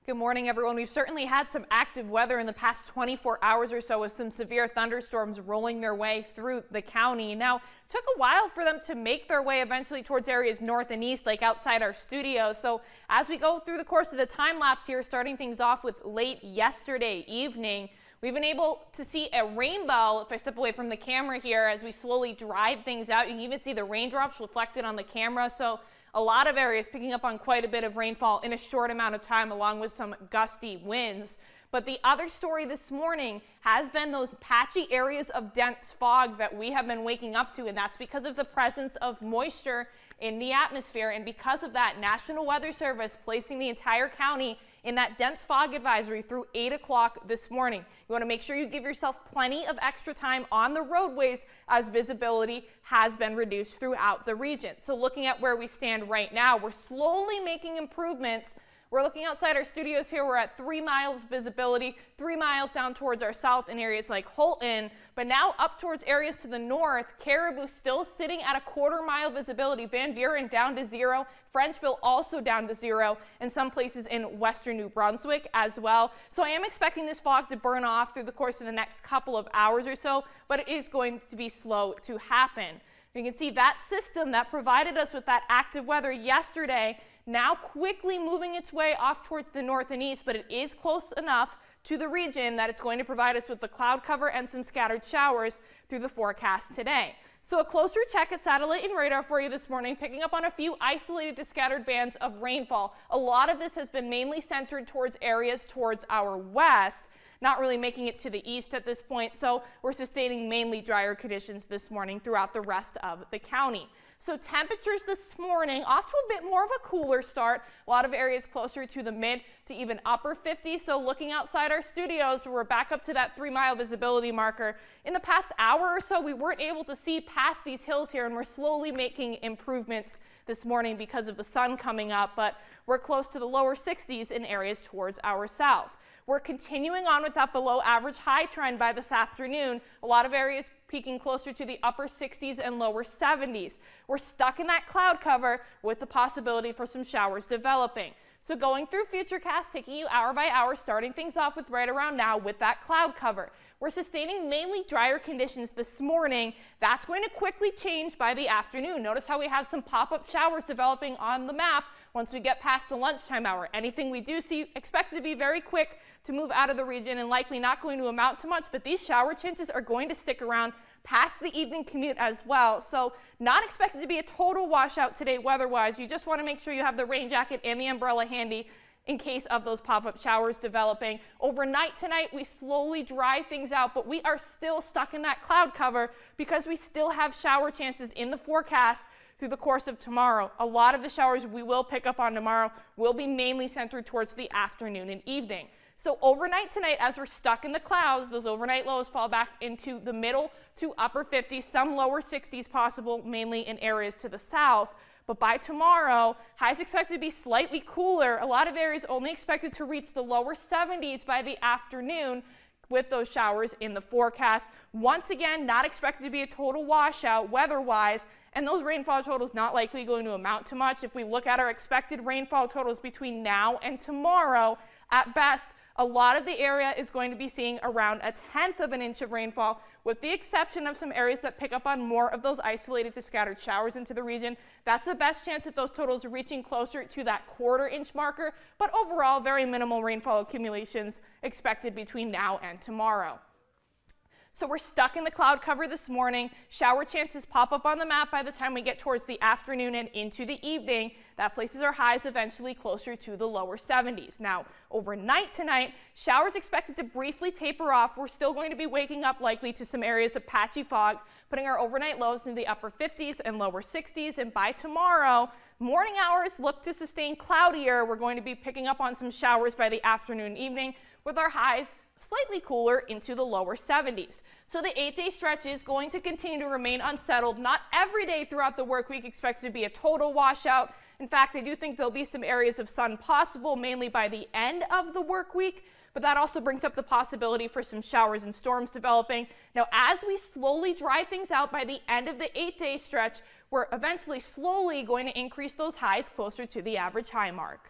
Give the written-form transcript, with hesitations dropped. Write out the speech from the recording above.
Good morning, everyone. We've certainly had some active weather in the past 24 hours or so with some severe thunderstorms rolling their way through the county. Now, it took a while for them to make their way eventually towards areas north and east, like outside our studio. So as we go through the course of the time lapse here, starting things off with late yesterday evening, we've been able to see a rainbow. If I step away from the camera here, as we slowly drive things out, you can even see the raindrops reflected on the camera. So a lot of areas picking up on quite a bit of rainfall in a short amount of time, along with some gusty winds. But the other story this morning has been those patchy areas of dense fog that we have been waking up to, and that's because of the presence of moisture in the atmosphere. And because of that, National Weather Service placing the entire county in that dense fog advisory through 8 o'clock this morning. You want to make sure you give yourself plenty of extra time on the roadways as visibility has been reduced throughout the region. So looking at where we stand right now, we're slowly making improvements. We're looking outside our studios here. We're at 3 miles visibility, 3 miles down towards our south in areas like Holton, but now up towards areas to the north. Caribou still sitting at a 1/4 mile visibility. Van Buren down to 0. Frenchville also down to 0, and some places in western New Brunswick as well. So I am expecting this fog to burn off through the course of the next couple of hours or so, but it is going to be slow to happen. You can see that system that provided us with that active weather yesterday now quickly moving its way off towards the north and east, but it is close enough to the region that it's going to provide us with the cloud cover and some scattered showers through the forecast today. So a closer check at satellite and radar for you this morning, picking up on a few isolated to scattered bands of rainfall. A lot of this has been mainly centered towards areas towards our west, not really making it to the east at this point, so we're sustaining mainly drier conditions this morning throughout the rest of the county. So temperatures this morning off to a bit more of a cooler start. A lot of areas closer to the mid to even upper 50s. So looking outside our studios, we're back up to that 3 mile visibility marker. In the past hour or so, we weren't able to see past these hills here, and we're slowly making improvements this morning because of the sun coming up, but we're close to the lower 60s in areas towards our south. We're continuing on with that below average high trend by this afternoon. A lot of areas peaking closer to the upper 60s and lower 70s. We're stuck in that cloud cover with the possibility for some showers developing. So going through Futurecast, taking you hour by hour, starting things off with right around now with that cloud cover. We're sustaining mainly drier conditions this morning. That's going to quickly change by the afternoon. Notice how we have some pop-up showers developing on the map once we get past the lunchtime hour. Anything we do see expected to be very quick to move out of the region and likely not going to amount to much, but these shower chances are going to stick around past the evening commute as well. So not expected to be a total washout today weather-wise. You just want to make sure you have the rain jacket and the umbrella handy in case of those pop-up showers developing. Overnight tonight, we slowly dry things out, but we are still stuck in that cloud cover because we still have shower chances in the forecast through the course of tomorrow. A lot of the showers we will pick up on tomorrow will be mainly centered towards the afternoon and evening. So overnight tonight, as we're stuck in the clouds, those overnight lows fall back into the middle to upper 50s, some lower 60s possible, mainly in areas to the south. But by tomorrow, highs expected to be slightly cooler. A lot of areas only expected to reach the lower 70s by the afternoon with those showers in the forecast. Once again, not expected to be a total washout weather-wise, and those rainfall totals not likely going to amount to much. If we look at our expected rainfall totals between now and tomorrow, at best, a lot of the area is going to be seeing around 1/10 of an inch of rainfall, with the exception of some areas that pick up on more of those isolated to scattered showers into the region. That's the best chance that those totals are reaching closer to that 1/4 inch marker, but overall, very minimal rainfall accumulations expected between now and tomorrow. So we're stuck in the cloud cover this morning. Shower chances pop up on the map by the time we get towards the afternoon and into the evening. That places our highs eventually closer to the lower 70s. Now, overnight tonight, showers expected to briefly taper off. We're still going to be waking up likely to some areas of patchy fog, putting our overnight lows into the upper 50s and lower 60s. And by tomorrow, morning hours look to sustain cloudier. We're going to be picking up on some showers by the afternoon and evening, with our highs slightly cooler into the lower 70s. So the 8-day stretch is going to continue to remain unsettled. Not every day throughout the work week expected to be a total washout. In fact, I do think there'll be some areas of sun possible, mainly by the end of the work week, but that also brings up the possibility for some showers and storms developing. Now, as we slowly dry things out by the end of the 8-day stretch, we're eventually slowly going to increase those highs closer to the average high mark.